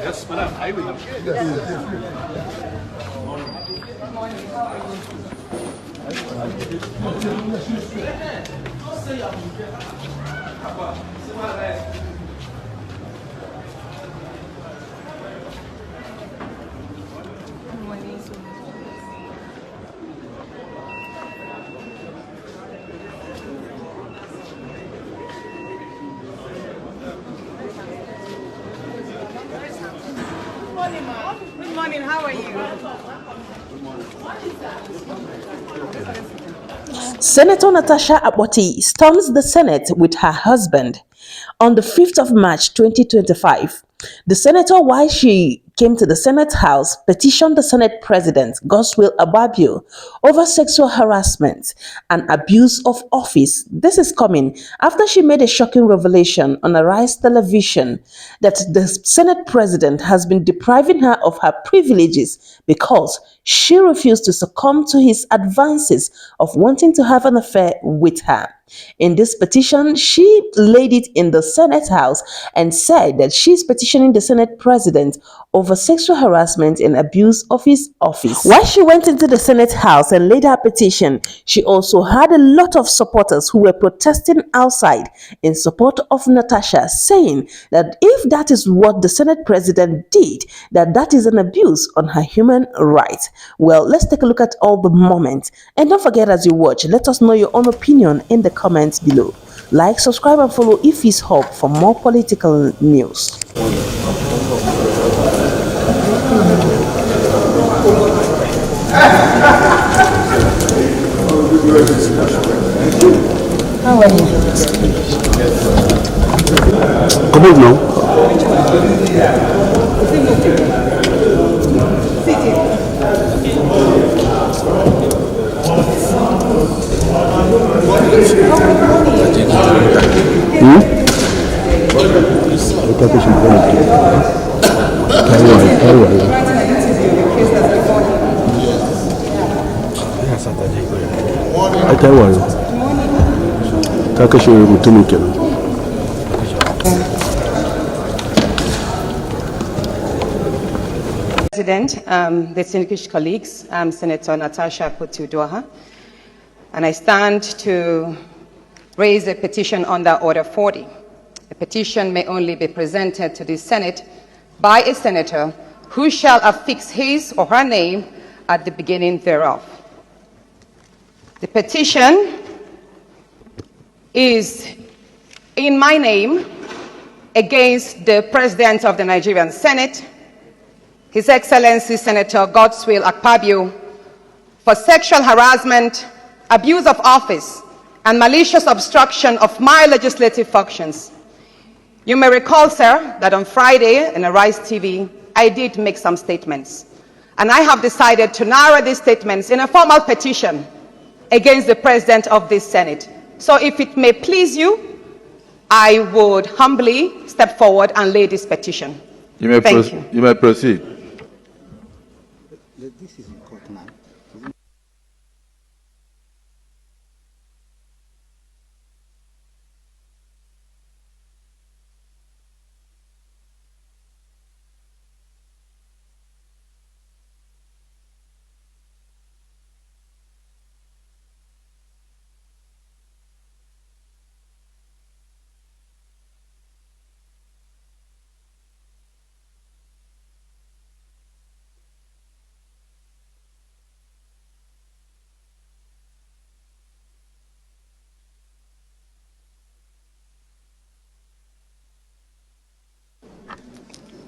Yes, madam, I will. Good morning, how are you? Senator Natasha Akpabio storms the Senate with her husband. On the 5th of March 2025, the senator, while she came to the Senate House, petitioned the Senate President, Akpabio, over sexual harassment and abuse of office. This is coming after she made a shocking revelation on Arise television that the Senate President has been depriving her of her privileges because she refused to succumb to his advances of wanting to have an affair with her. In this petition, she laid it in the Senate House and said that she's petitioning the Senate President over sexual harassment and abuse of his office. While she went into the Senate House and laid her petition, she also had a lot of supporters who were protesting outside in support of Natasha, saying that if that is what the Senate President did, that is an abuse on her human rights. Well, let's take a look at all the moments. And don't forget, as you watch, let us know your own opinion in the comments below. Like, subscribe, and follow Ife's Hub for more political news. How are you? Come on now. President, distinguished colleagues, I'm Senator Natasha Akpabio, and I stand to raise a petition under Order 40. A petition may only be presented to the Senate by a senator who shall affix his or her name at the beginning thereof. The petition is in my name against the President of the Nigerian Senate, His Excellency Senator Godswill Akpabio, for sexual harassment, abuse of office, and malicious obstruction of my legislative functions. You may recall, sir, that on Friday in Arise TV, I did make some statements. And I have decided to narrow these statements in a formal petition against the President of this Senate. So if it may please you, I would humbly step forward and lay this petition. You may proceed. This is in court now.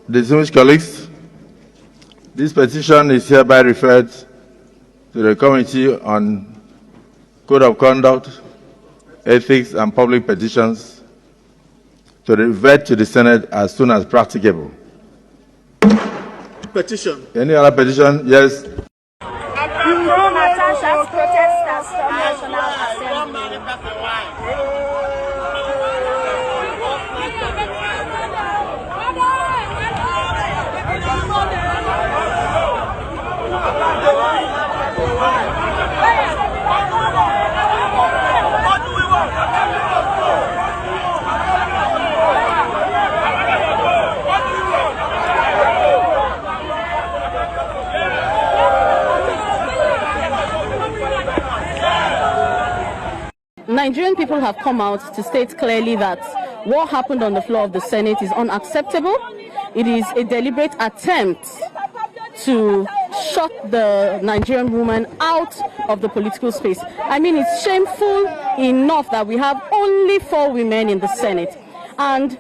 Distinguished colleagues, this petition is hereby referred to the Committee on Code of Conduct, Ethics and Public Petitions to revert to the Senate as soon as practicable. Petition. Any other petition? Yes. Natasha's protesters from National Assembly. Nigerian people have come out to state clearly that what happened on the floor of the Senate is unacceptable. It is a deliberate attempt to shut the Nigerian woman out of the political space. I mean, it's shameful enough that we have only 4 women in the Senate. And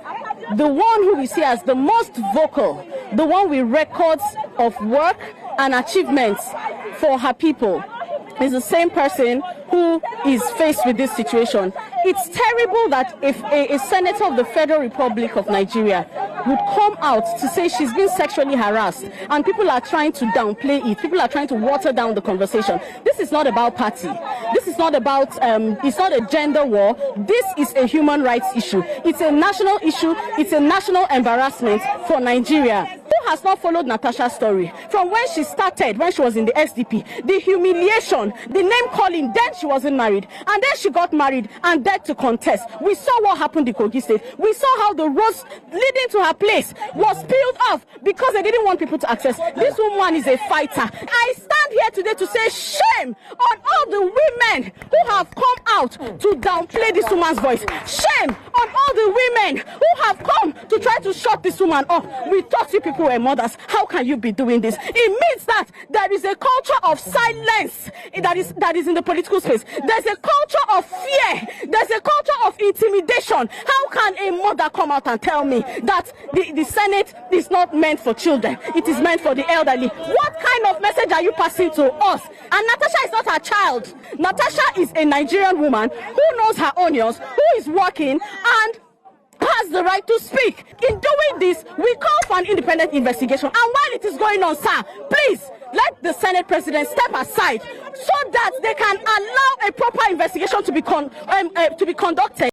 the one who we see as the most vocal, the one with records of work and achievements for her people, is the same person who is faced with this situation. It's terrible that if a senator of the Federal Republic of Nigeria would come out to say she's been sexually harassed, and people are trying to downplay it, people are trying to water down the conversation. This is not about party. This is not about, it's not a gender war. This is a human rights issue. It's a national issue. It's a national embarrassment for Nigeria. Who has not followed Natasha's story? From when she started, when she was in the SDP, the humiliation, the name calling, then she wasn't married, and then she got married and dared to contest. We saw what happened in Kogi State. We saw how the roads leading to her place was peeled off because they didn't want people to access. This woman is a fighter. I stand here today to say shame on all the women who have come out to downplay this woman's voice. Shame on all the women who have come to try to shut this woman up. We thought you people were mothers. How can you be doing this? It means that there is a culture of silence that is in the political space. There's a culture of fear. There's a culture of intimidation. How can a mother come out and tell me that the Senate is not meant for children? It is meant for the elderly. What kind of message are you passing to us? And Natasha is not her child. Natasha is a Nigerian woman who knows her onions, who is working and has the right to speak. In doing this, we call for an independent investigation. And while it is going on, sir, please let the Senate President step aside so that they can allow a proper investigation to be conducted.